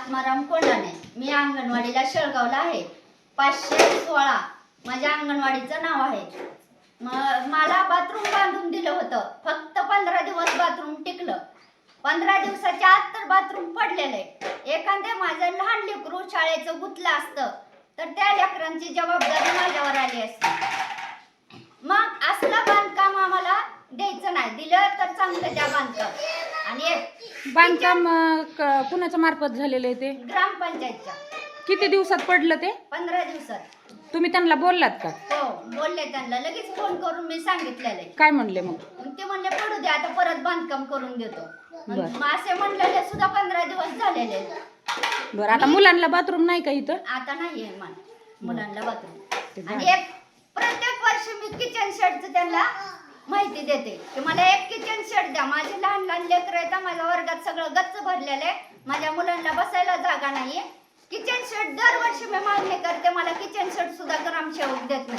आत्माराम कोंडाणे. मी अंगणवाडीला शेळगावला आहे. 516 माझ्या अंगणवाडीचं नाव आहे. मला बाथरूम बांधून दिलं होतं. फक्त 15 दिवस बाथरूम टिकलं. 15 दिवसाच्या आत तर बाथरूम पडलेलं आहे. एखादे माझं लहान लेकरू शाळेचं गुतलं असतं तर त्या लेकरांची जबाबदारी माझ्यावर आली असती. मग असलं बांधकाम आम्हाला द्यायचं नाही. दिलं तर चांगलं द्या बांधकाम. आणि बांधकाम कुणाच्या मार्फत झालेलं आहे ते? ग्रामपंचायतच्या. किती दिवसात पडलं ते? 15 दिवसात. तुम्ही त्यांना बोललात का? हो बोलले. त्यांना लगेच फोन करून मी सांगितलेलं आहे. काय म्हणले मग? ते म्हणले पडू दे, आता परत बांधकाम करून देतो. बरं. मग असे म्हणलेले सुद्धा 15 दिवस झालेले आहेत. बरं, आता मुलांना बाथरूम नाही का इथं? आता नाहीये मुलांना बाथरूम. आणि एक प्रत्येक वर्षी मी किचन शेडचं त्यांना माहिती देते की मला एक किचन शेड द्या. माझे लहान लहान लेकरं आहेत. माझ्या वर्गात सगळं गच्च भरलेलं आहे. माझ्या मुलांना बसायला जागा नाहीये. किचन शेड दरवर्षी मी मागणी करते. मला किचन शेड सुद्धा ग्रामसेवक देत नाही.